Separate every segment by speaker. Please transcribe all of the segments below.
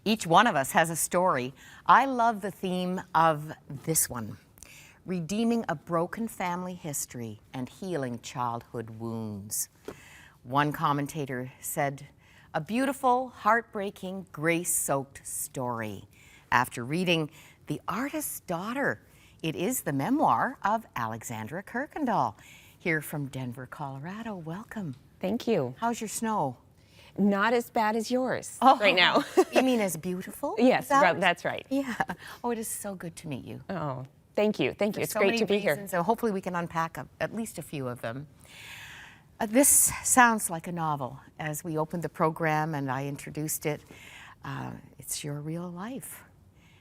Speaker 1: Each one of us has a story. I love the theme of this one, redeeming a broken family history and healing childhood wounds. One commentator said, a beautiful, heartbreaking, grace-soaked story. After reading The Artist's Daughter, it is the memoir of Alexandra Kuykendall. Here from Denver, Colorado. Welcome.
Speaker 2: Thank you.
Speaker 1: How's your snow?
Speaker 2: Not as bad as yours right now.
Speaker 1: You mean as beautiful?
Speaker 2: Yes, that's right.
Speaker 1: Yeah. Oh, it is so good to meet you.
Speaker 2: Oh, thank you. Thank you.
Speaker 1: There's
Speaker 2: It's
Speaker 1: so
Speaker 2: great
Speaker 1: many
Speaker 2: to be here.
Speaker 1: reasons, so hopefully we can unpack at least a few of them. This sounds like a novel. As we opened the program and I introduced it, it's your real life,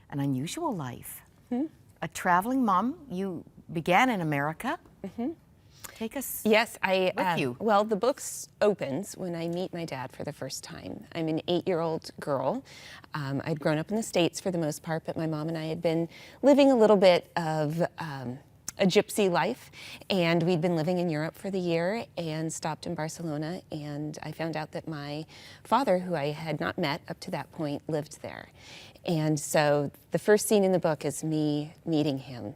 Speaker 1: an unusual life. Mm-hmm. A traveling mom. You began in America. Mm-hmm. Take us with you.
Speaker 2: Well, the book opens when I meet my dad for the first time. I'm an 8-year-old girl. I'd grown up in the States for the most part, but my mom and I had been living a little bit of a gypsy life, and we'd been living in Europe for the year and stopped in Barcelona, and I found out that my father, who I had not met up to that point, lived there. And so the first scene in the book is me meeting him.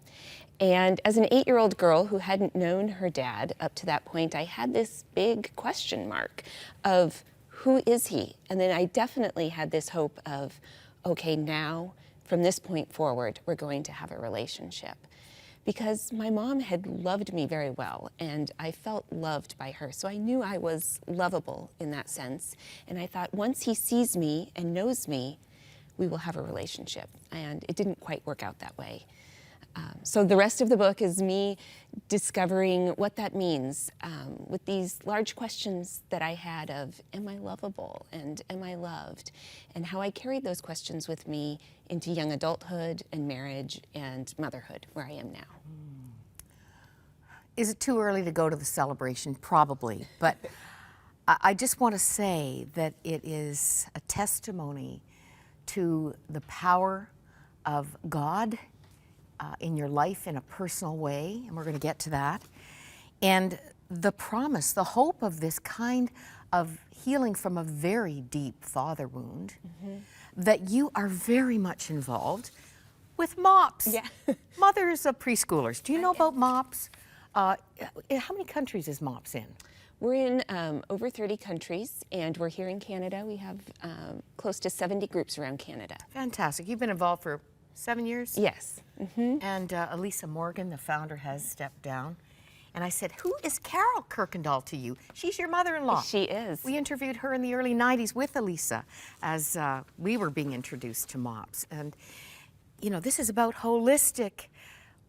Speaker 2: And as an 8-year-old girl who hadn't known her dad up to that point, I had this big question mark of who is he? And then I definitely had this hope of, okay, now from this point forward, we're going to have a relationship. Because my mom had loved me very well, and I felt loved by her. So I knew I was lovable in that sense. And I thought, once he sees me and knows me, we will have a relationship. And it didn't quite work out that way. So the rest of the book is me discovering what that means with these large questions that I had of, am I lovable and am I loved? And how I carried those questions with me into young adulthood and marriage and motherhood, where I am now.
Speaker 1: Is it too early to go to the celebration? Probably, but I just want to say that it is a testimony to the power of God in your life in a personal way, and we're going to get to that, and the promise, the hope of this kind of healing from a very deep father wound, that you are very much involved with MOPS.
Speaker 2: Yeah.
Speaker 1: Mothers of preschoolers. Do you know about MOPS? How many countries is MOPS in?
Speaker 2: We're in over 30 countries, and we're here in Canada. We have close to 70 groups around Canada.
Speaker 1: Fantastic. You've been involved for 7 years?
Speaker 2: Yes. Mm-hmm.
Speaker 1: And Elisa Morgan, the founder, has stepped down. And I said, who is Carol Kuykendall to you? She's your mother-in-law.
Speaker 2: She is.
Speaker 1: We interviewed her in the early 90s with Elisa as we were being introduced to MOPS. And, you know, this is about holistic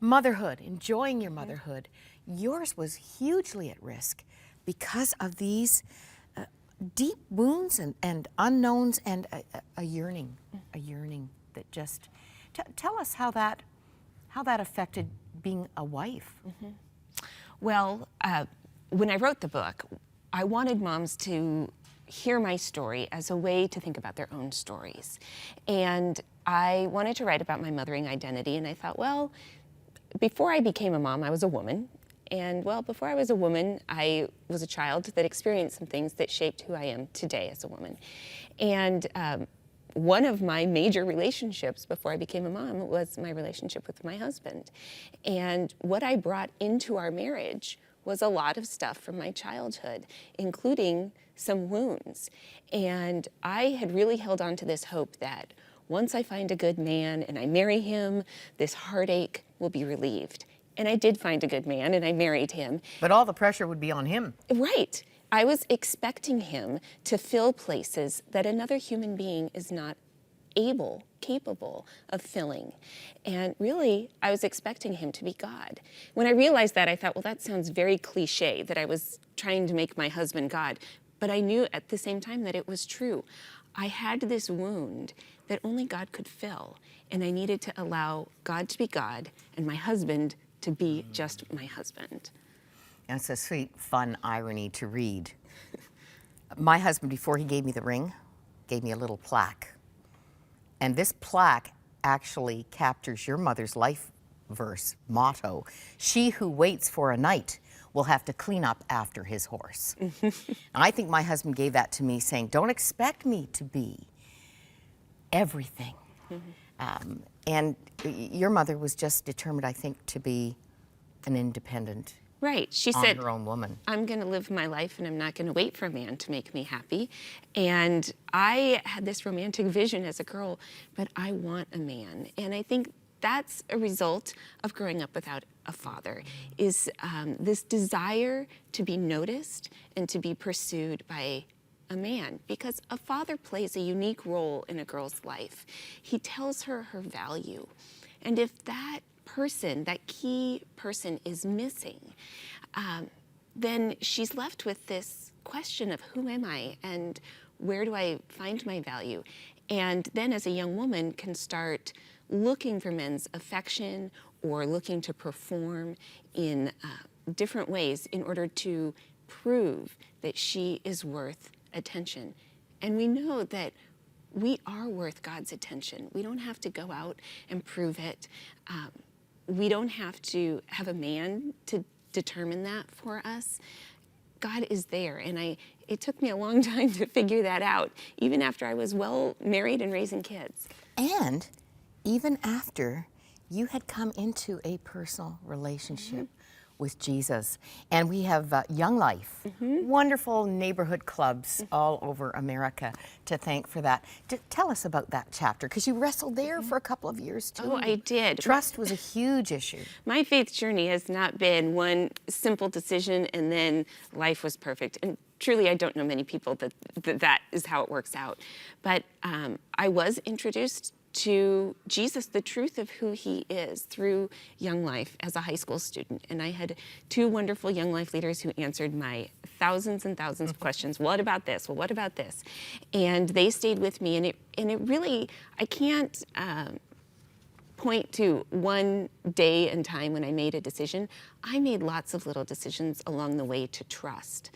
Speaker 1: motherhood, enjoying your motherhood. Yours was hugely at risk because of these deep wounds and unknowns and a yearning that just... Tell us how that affected being a wife. Mm-hmm.
Speaker 2: Well, when I wrote the book, I wanted moms to hear my story as a way to think about their own stories. And I wanted to write about my mothering identity, and I thought, well, before I became a mom, I was a woman. And well, before I was a woman, I was a child that experienced some things that shaped who I am today as a woman. And one of my major relationships before I became a mom was my relationship with my husband. And what I brought into our marriage was a lot of stuff from my childhood, including some wounds. And I had really held on to this hope that once I find a good man and I marry him, this heartache will be relieved. And I did find a good man and I married him.
Speaker 1: But all the pressure would be on him.
Speaker 2: Right. I was expecting him to fill places that another human being is not capable of filling. And really, I was expecting him to be God. When I realized that, I thought, well, that sounds very cliche, that I was trying to make my husband God. But I knew at the same time that it was true. I had this wound that only God could fill, and I needed to allow God to be God and my husband to be just my husband.
Speaker 1: And it's a sweet, fun irony to read. My husband, before he gave me the ring, gave me a little plaque. And this plaque actually captures your mother's life verse, motto. She who waits for a knight will have to clean up after his horse. I think my husband gave that to me saying, don't expect me to be everything. And your mother was just determined, I think, to be an independent,
Speaker 2: Right. She
Speaker 1: on
Speaker 2: said,
Speaker 1: her own woman.
Speaker 2: I'm going to live my life and I'm not going to wait for a man to make me happy. And I had this romantic vision as a girl, but I want a man. And I think that's a result of growing up without a father, is this desire to be noticed and to be pursued by a man, because a father plays a unique role in a girl's life. He tells her her value. And if that person, that key person, is missing, then she's left with this question of who am I and where do I find my value? And then as a young woman can start looking for men's affection or looking to perform in different ways in order to prove that she is worth attention. And we know that we are worth God's attention. We don't have to go out and prove it. We don't have to have a man to determine that for us. God is there, and it took me a long time to figure that out, even after I was well married and raising kids.
Speaker 1: And even after you had come into a personal relationship with Jesus. And we have Young Life, wonderful neighborhood clubs all over America to thank for that. Tell us about that chapter, because you wrestled there for a couple of years too.
Speaker 2: Oh, I did.
Speaker 1: Trust was a huge issue.
Speaker 2: My faith journey has not been one simple decision and then life was perfect. And truly, I don't know many people that is how it works out. But I was introduced to Jesus, the truth of who he is, through Young Life as a high school student. And I had two wonderful Young Life leaders who answered my thousands and thousands of questions. What about this? Well, what about this? And they stayed with me. And it really, I can't point to one day and time when I made a decision. I made lots of little decisions along the way to trust.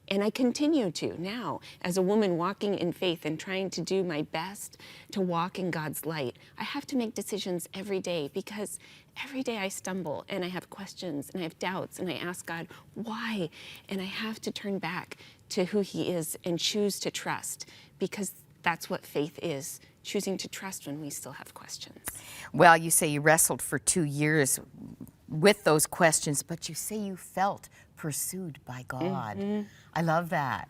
Speaker 2: And I continue to now, as a woman walking in faith and trying to do my best to walk in God's light. I have to make decisions every day, because every day I stumble and I have questions and I have doubts and I ask God, why? And I have to turn back to who he is and choose to trust, because that's what faith is, choosing to trust when we still have questions.
Speaker 1: Well, you say you wrestled for 2 years with those questions, but you say you felt pursued by God. I love that.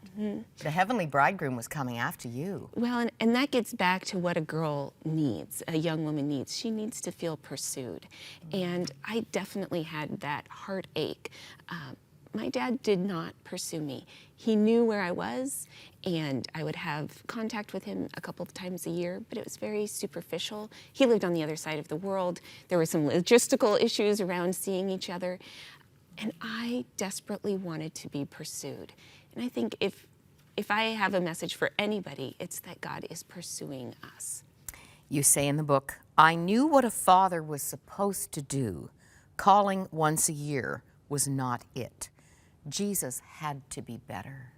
Speaker 1: The heavenly bridegroom was coming after you.
Speaker 2: Well, and that gets back to what a girl needs, a young woman needs. She needs to feel pursued. And I definitely had that heartache. My dad did not pursue me. He knew where I was, and I would have contact with him a couple of times a year, but it was very superficial. He lived on the other side of the world. There were some logistical issues around seeing each other. And I desperately wanted to be pursued. And I think if I have a message for anybody, it's that God is pursuing us.
Speaker 1: You say in the book, I knew what a father was supposed to do. Calling once a year was not it. Jesus had to be better.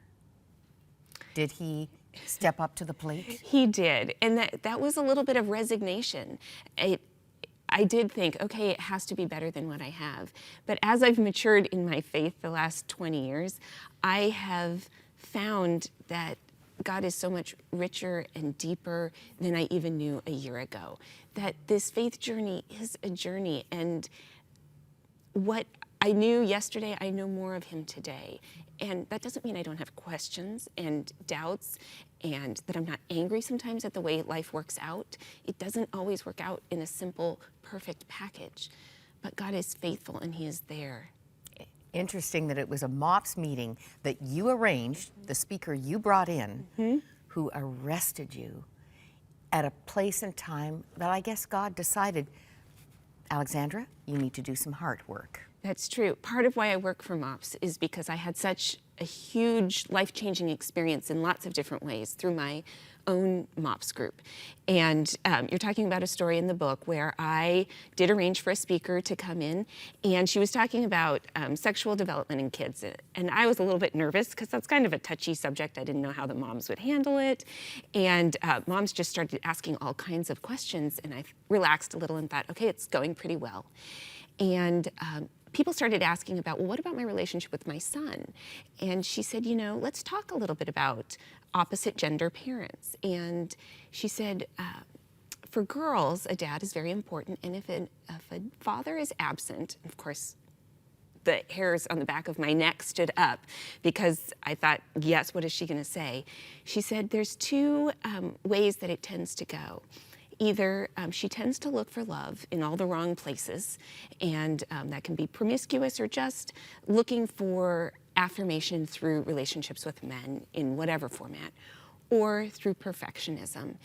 Speaker 1: Did he step up to the plate?
Speaker 2: He did. And that was a little bit of resignation. I did think, okay, it has to be better than what I have. But as I've matured in my faith the last 20 years, I have found that God is so much richer and deeper than I even knew a year ago. That this faith journey is a journey, and what I knew yesterday, I know more of him today. And that doesn't mean I don't have questions and doubts and that I'm not angry sometimes at the way life works out. It doesn't always work out in a simple, perfect package. But God is faithful and he is there.
Speaker 1: Interesting that it was a MOPS meeting that you arranged, the speaker you brought in, who arrested you at a place and time that I guess God decided, Alexandra, you need to do some heart work.
Speaker 2: That's true. Part of why I work for MOPS is because I had such a huge life-changing experience in lots of different ways through my own MOPS group. And you're talking about a story in the book where I did arrange for a speaker to come in, and she was talking about sexual development in kids. And I was a little bit nervous because that's kind of a touchy subject. I didn't know how the moms would handle it. And moms just started asking all kinds of questions, and I relaxed a little and thought, okay, it's going pretty well. And people started asking about, well, what about my relationship with my son? And she said, you know, let's talk a little bit about opposite gender parents. And she said, for girls, a dad is very important, and if a father is absent, of course, the hairs on the back of my neck stood up because I thought, yes, what is she going to say? She said there's two ways that it tends to go. Either she tends to look for love in all the wrong places, and that can be promiscuous or just looking for affirmation through relationships with men in whatever format, or through perfectionism.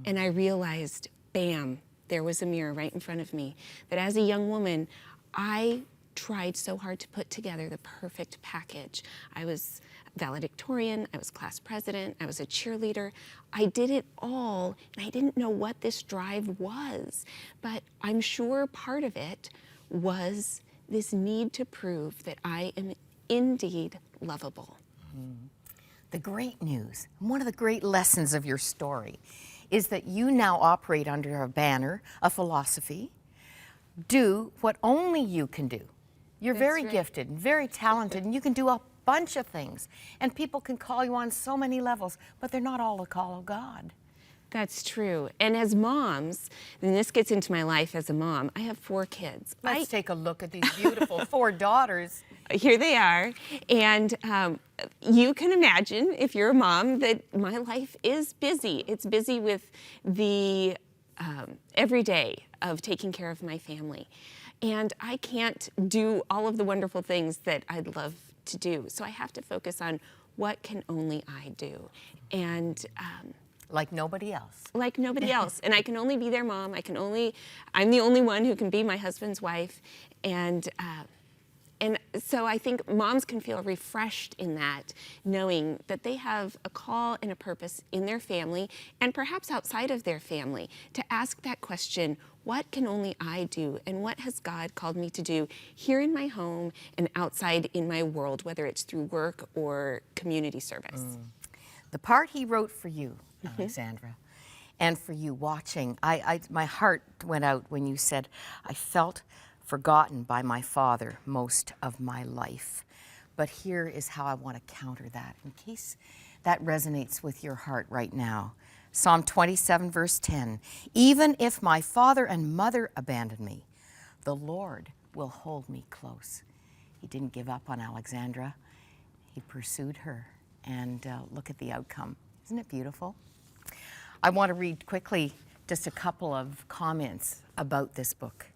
Speaker 2: And I realized, bam, there was a mirror right in front of me, that as a young woman, I tried so hard to put together the perfect package. I was valedictorian, I was class president, I was a cheerleader. I did it all, and I didn't know what this drive was. But I'm sure part of it was this need to prove that I am indeed lovable.
Speaker 1: The great news, one of the great lessons of your story, is that you now operate under a banner, a philosophy. Do what only you can do. You're very gifted and very talented, and you can do a bunch of things. And people can call you on so many levels, but they're not all the call of God.
Speaker 2: That's true. And as moms, and this gets into my life as a mom, I have 4 kids.
Speaker 1: Let's take a look at these beautiful 4 daughters.
Speaker 2: Here they are. And you can imagine, if you're a mom, that my life is busy. It's busy with the every day of taking care of my family. And I can't do all of the wonderful things that I'd love to do. So I have to focus on what can only I do. And
Speaker 1: like nobody else.
Speaker 2: Like nobody else. And I can only be their mom. I'm the only one who can be my husband's wife. And so I think moms can feel refreshed in that, knowing that they have a call and a purpose in their family, and perhaps outside of their family, to ask that question, what can only I do, and what has God called me to do here in my home and outside in my world, whether it's through work or community service.
Speaker 1: The part he wrote for you, Alexandra, and for you watching, my heart went out when you said, I felt forgotten by my father most of my life. But here is how I want to counter that, in case that resonates with your heart right now. Psalm 27, verse 10, even if my father and mother abandon me, the Lord will hold me close. He didn't give up on Alexandra. He pursued her, and look at the outcome. Isn't it beautiful? I want to read quickly just a couple of comments about this book.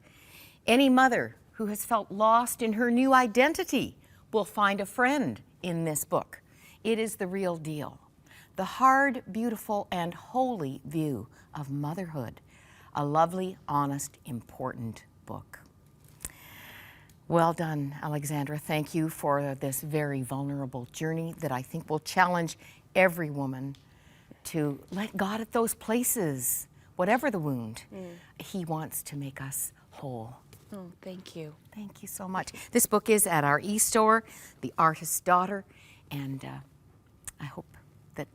Speaker 1: Any mother who has felt lost in her new identity will find a friend in this book. It is the real deal. The hard, beautiful, and holy view of motherhood. A lovely, honest, important book. Well done, Alexandra. Thank you for this very vulnerable journey that I think will challenge every woman to let God at those places, whatever the wound. He wants to make us whole.
Speaker 2: Oh, thank you.
Speaker 1: Thank you so much. This book is at our e-store, The Artist's Daughter, and I hope that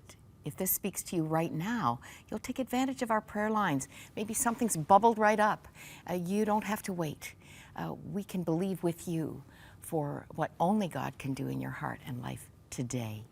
Speaker 1: if this speaks to you right now, you'll take advantage of our prayer lines. Maybe something's bubbled right up. You don't have to wait. We can believe with you for what only God can do in your heart and life today.